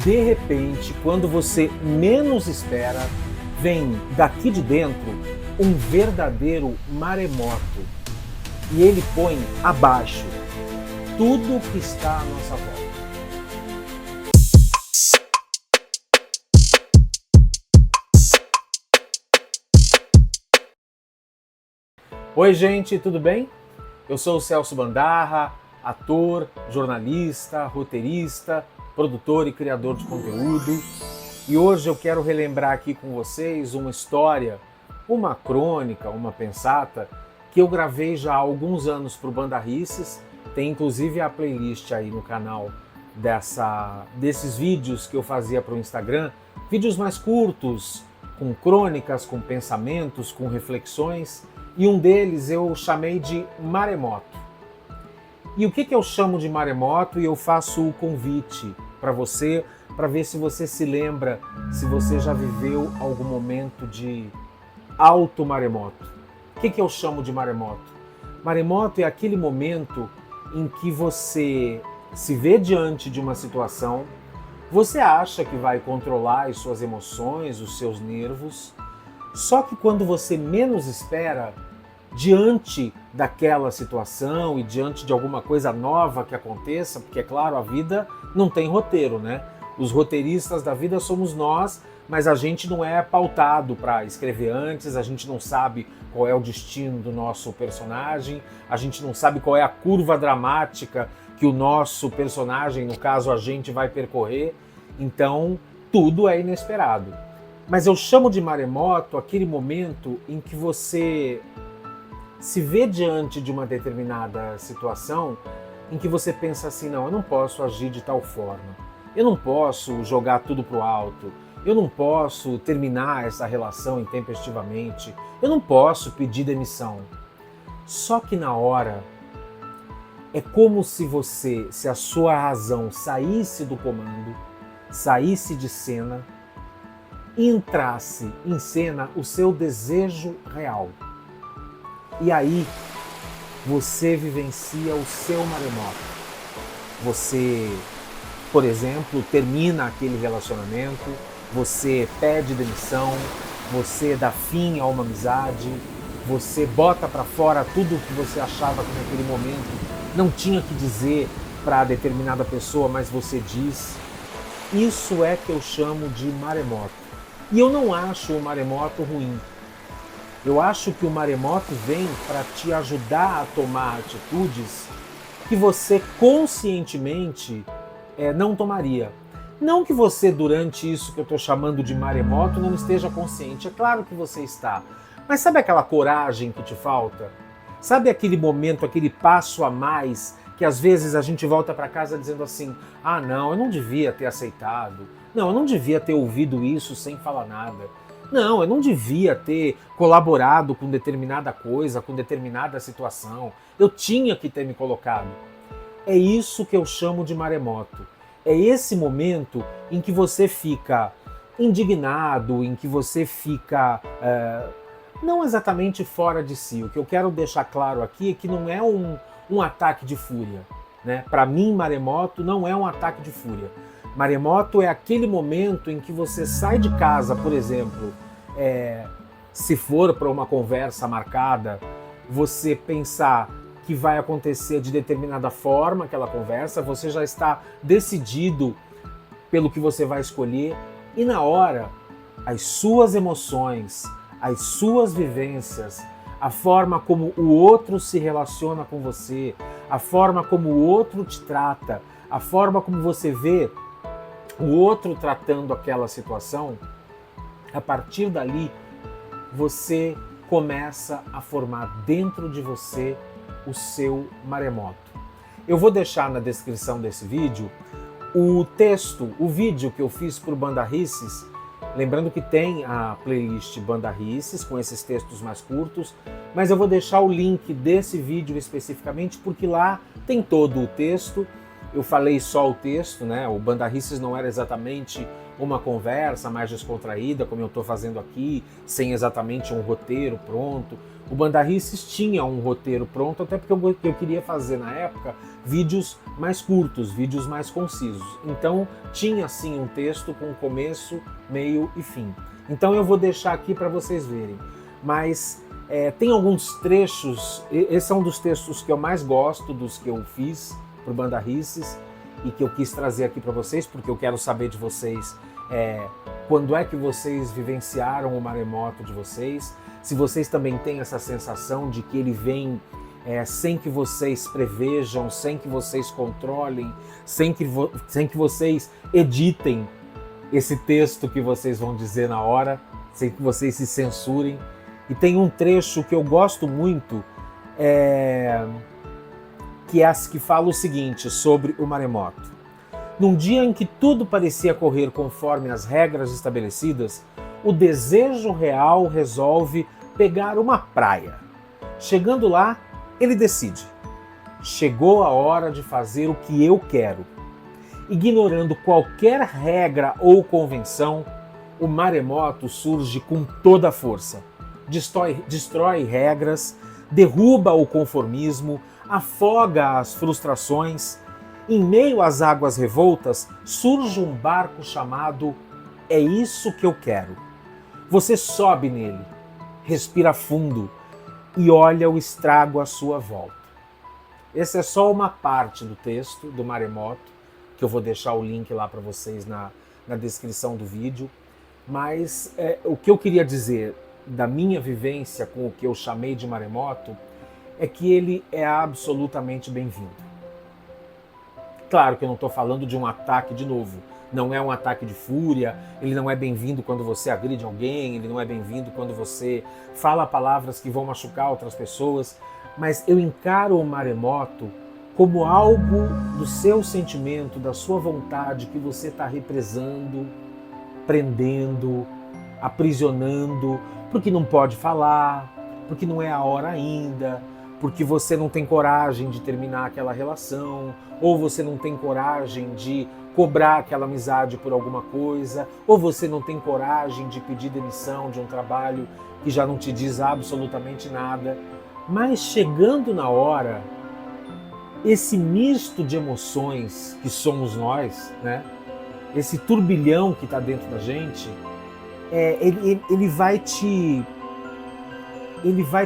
de repente, quando você menos espera, vem daqui de dentro um verdadeiro maremoto e ele põe abaixo tudo que está à nossa volta. Oi gente, tudo bem? Eu sou o Celso Bandarra, ator, jornalista, roteirista, produtor e criador de conteúdo. E hoje eu quero relembrar aqui com vocês uma história, uma crônica, uma pensata, que eu gravei já há alguns anos para o Bandarrices. Tem inclusive a playlist aí no canal desses vídeos que eu fazia para o Instagram, vídeos mais curtos, com crônicas, com pensamentos, com reflexões. E um deles eu chamei de maremoto. E o que eu chamo de maremoto? E eu faço o convite para você, para ver se você se lembra, se você já viveu algum momento de alto maremoto. O que eu chamo de maremoto? Maremoto é aquele momento em que você se vê diante de uma situação, você acha que vai controlar as suas emoções, os seus nervos, só que quando você menos espera, diante daquela situação e diante de alguma coisa nova que aconteça, porque é claro, a vida não tem roteiro, né? Os roteiristas da vida somos nós, mas a gente não é pautado para escrever antes, a gente não sabe qual é o destino do nosso personagem, a gente não sabe qual é a curva dramática que o nosso personagem, no caso a gente, vai percorrer, então tudo é inesperado. Mas eu chamo de maremoto aquele momento em que você se vê diante de uma determinada situação em que você pensa assim, não, eu não posso agir de tal forma, eu não posso jogar tudo pro alto, eu não posso terminar essa relação intempestivamente, eu não posso pedir demissão. Só que na hora, é como se a sua razão saísse do comando, saísse de cena, entrasse em cena o seu desejo real. E aí, você vivencia o seu maremoto. Você, por exemplo, termina aquele relacionamento, você pede demissão, você dá fim a uma amizade, você bota para fora tudo o que você achava que naquele momento não tinha que dizer para determinada pessoa, mas você diz. Isso é que eu chamo de maremoto. E eu não acho o maremoto ruim. Eu acho que o maremoto vem para te ajudar a tomar atitudes que você conscientemente não tomaria. Não que você, durante isso que eu estou chamando de maremoto, não esteja consciente. É claro que você está. Mas sabe aquela coragem que te falta? Sabe aquele momento, aquele passo a mais que às vezes a gente volta para casa dizendo assim, ah não, eu não devia ter aceitado. Não, eu não devia ter ouvido isso sem falar nada. Não, eu não devia ter colaborado com determinada coisa, com determinada situação. Eu tinha que ter me colocado. É isso que eu chamo de maremoto. É esse momento em que você fica indignado, em que você fica não exatamente fora de si. O que eu quero deixar claro aqui é que não é um ataque de fúria, né? Para mim, maremoto não é um ataque de fúria. Maremoto é aquele momento em que você sai de casa, por exemplo, se for para uma conversa marcada, você pensar que vai acontecer de determinada forma aquela conversa, você já está decidido pelo que você vai escolher e na hora, as suas emoções, as suas vivências, a forma como o outro se relaciona com você, a forma como o outro te trata, a forma como você vê o outro tratando aquela situação, a partir dali você começa a formar dentro de você o seu maremoto. Eu vou deixar na descrição desse vídeo o texto, o vídeo que eu fiz para o Bandarrices, lembrando que tem a playlist Bandarrices com esses textos mais curtos, mas eu vou deixar o link desse vídeo especificamente porque lá tem todo o texto. Eu falei só o texto, né? O Bandarrices não era exatamente uma conversa mais descontraída, como eu estou fazendo aqui, sem exatamente um roteiro pronto. O Bandarrices tinha um roteiro pronto, até porque eu queria fazer na época vídeos mais curtos, vídeos mais concisos. Então tinha sim um texto com começo, meio e fim. Então eu vou deixar aqui para vocês verem. Mas tem alguns trechos, esse é um dos textos que eu mais gosto, dos que eu fiz para o Bandarrices, e que eu quis trazer aqui para vocês, porque eu quero saber de vocês quando é que vocês vivenciaram o maremoto de vocês, se vocês também têm essa sensação de que ele vem sem que vocês prevejam, sem que vocês controlem, sem que vocês editem esse texto que vocês vão dizer na hora, sem que vocês se censurem. E tem um trecho que eu gosto muito, que fala o seguinte sobre o maremoto. Num dia em que tudo parecia correr conforme as regras estabelecidas, o desejo real resolve pegar uma praia. Chegando lá, ele decide. Chegou a hora de fazer o que eu quero. Ignorando qualquer regra ou convenção, o maremoto surge com toda a força. Destrói regras, derruba o conformismo, afoga as frustrações. Em meio às águas revoltas, surge um barco chamado É Isso Que Eu Quero. Você sobe nele, respira fundo e olha o estrago à sua volta. Essa é só uma parte do texto do maremoto, que eu vou deixar o link lá para vocês na descrição do vídeo. Mas o que eu queria dizer da minha vivência com o que eu chamei de maremoto é que ele é absolutamente bem-vindo. Claro que eu não estou falando de um ataque de novo. Não é um ataque de fúria, ele não é bem-vindo quando você agride alguém, ele não é bem-vindo quando você fala palavras que vão machucar outras pessoas, mas eu encaro o maremoto como algo do seu sentimento, da sua vontade que você está represando, prendendo, aprisionando, porque não pode falar, porque não é a hora ainda, porque você não tem coragem de terminar aquela relação, ou você não tem coragem de cobrar aquela amizade por alguma coisa, ou você não tem coragem de pedir demissão de um trabalho que já não te diz absolutamente nada. Mas chegando na hora, esse misto de emoções que somos nós, né? Esse turbilhão que está dentro da gente, ele vai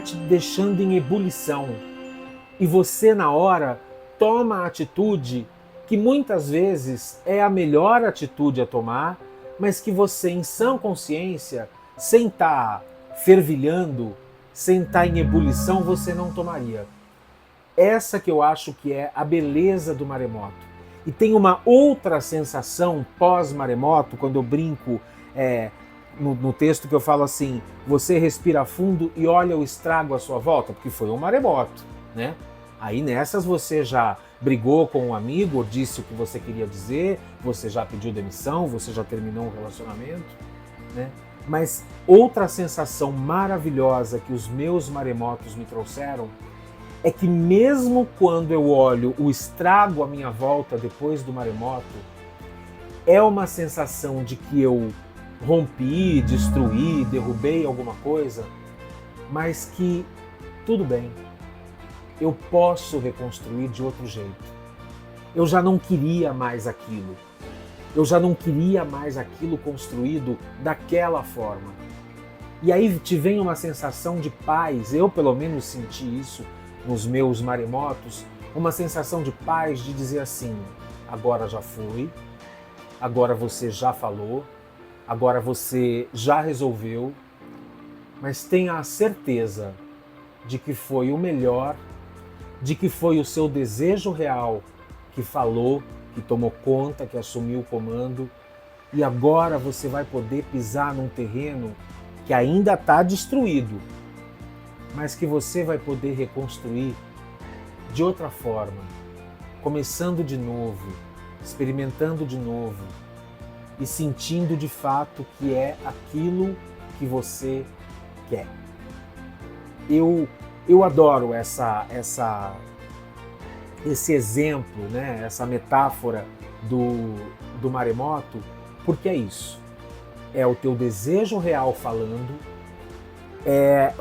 te deixando em ebulição. E você, na hora, toma a atitude que muitas vezes é a melhor atitude a tomar, mas que você, em sã consciência, sem estar fervilhando, sem estar em ebulição, você não tomaria. Essa que eu acho que é a beleza do maremoto. E tem uma outra sensação pós-maremoto, quando eu brinco no texto que eu falo assim, você respira fundo e olha o estrago à sua volta, porque foi um maremoto, né? Aí nessas você já brigou com um amigo, ou disse o que você queria dizer, você já pediu demissão, você já terminou um relacionamento, né? Mas outra sensação maravilhosa que os meus maremotos me trouxeram é que mesmo quando eu olho o estrago à minha volta depois do maremoto, é uma sensação de que eu rompi, destruí, derrubei alguma coisa, mas que tudo bem, eu posso reconstruir de outro jeito. Eu já não queria mais aquilo. Eu já não queria mais aquilo construído daquela forma. E aí te vem uma sensação de paz, eu pelo menos senti isso nos meus maremotos, uma sensação de paz de dizer assim, agora já foi, agora você já falou, agora você já resolveu, mas tenha a certeza de que foi o melhor, de que foi o seu desejo real que falou, que tomou conta, que assumiu o comando, e agora você vai poder pisar num terreno que ainda está destruído, mas que você vai poder reconstruir de outra forma, começando de novo, experimentando de novo e sentindo de fato que é aquilo que você quer. Eu adoro esse exemplo, né? Essa metáfora do maremoto, Porque é isso. É o teu desejo real falando, é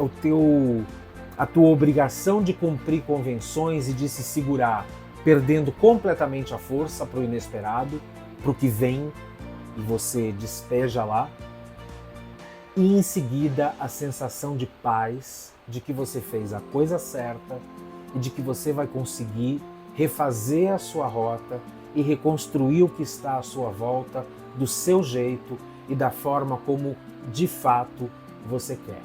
a tua obrigação de cumprir convenções e de se segurar, perdendo completamente a força para o inesperado, para o que vem e você despeja lá. E em seguida a sensação de paz, de que você fez a coisa certa e de que você vai conseguir refazer a sua rota e reconstruir o que está à sua volta do seu jeito e da forma como de fato você quer.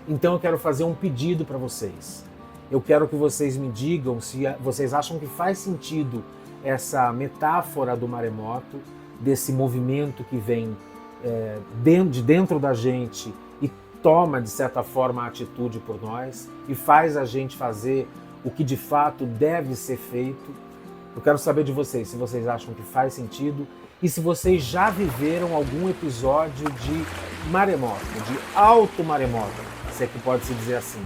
Então eu quero fazer um pedido para vocês. Eu quero que vocês me digam se vocês acham que faz sentido essa metáfora do maremoto, desse movimento que vem de dentro da gente e toma, de certa forma, a atitude por nós e faz a gente fazer o que de fato deve ser feito. Eu quero saber de vocês se vocês acham que faz sentido e se vocês já viveram algum episódio de maremoto, de alto maremoto, se é que pode se dizer assim.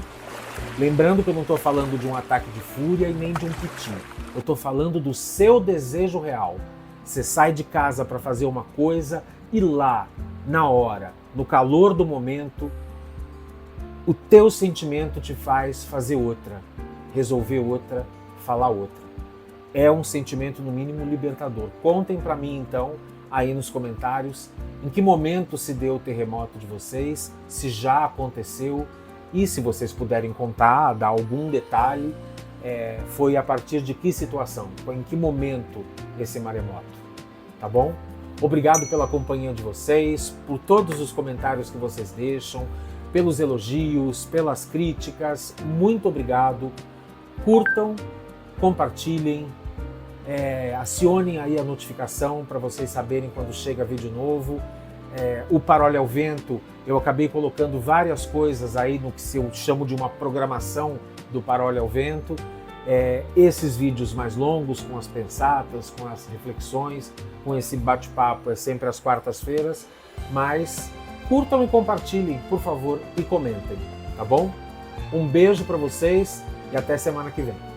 Lembrando que eu não estou falando de um ataque de fúria e nem de um piti. Eu estou falando do seu desejo real. Você sai de casa para fazer uma coisa e lá, na hora, no calor do momento, o teu sentimento te faz fazer outra, resolver outra, falar outra. É um sentimento, no mínimo, libertador. Contem para mim, então, aí nos comentários, em que momento se deu o terremoto de vocês, se já aconteceu, e se vocês puderem contar, dar algum detalhe, foi a partir de que situação, foi em que momento esse maremoto, tá bom? Obrigado pela companhia de vocês, por todos os comentários que vocês deixam, pelos elogios, pelas críticas, muito obrigado. Curtam, compartilhem, acionem aí a notificação para vocês saberem quando chega vídeo novo. O Parole ao Vento, eu acabei colocando várias coisas aí no que eu chamo de uma programação do Parole ao Vento. Esses vídeos mais longos, com as pensatas, com as reflexões, com esse bate-papo, é sempre às quartas-feiras, mas curtam e compartilhem, por favor, e comentem, tá bom? Um beijo para vocês e até semana que vem.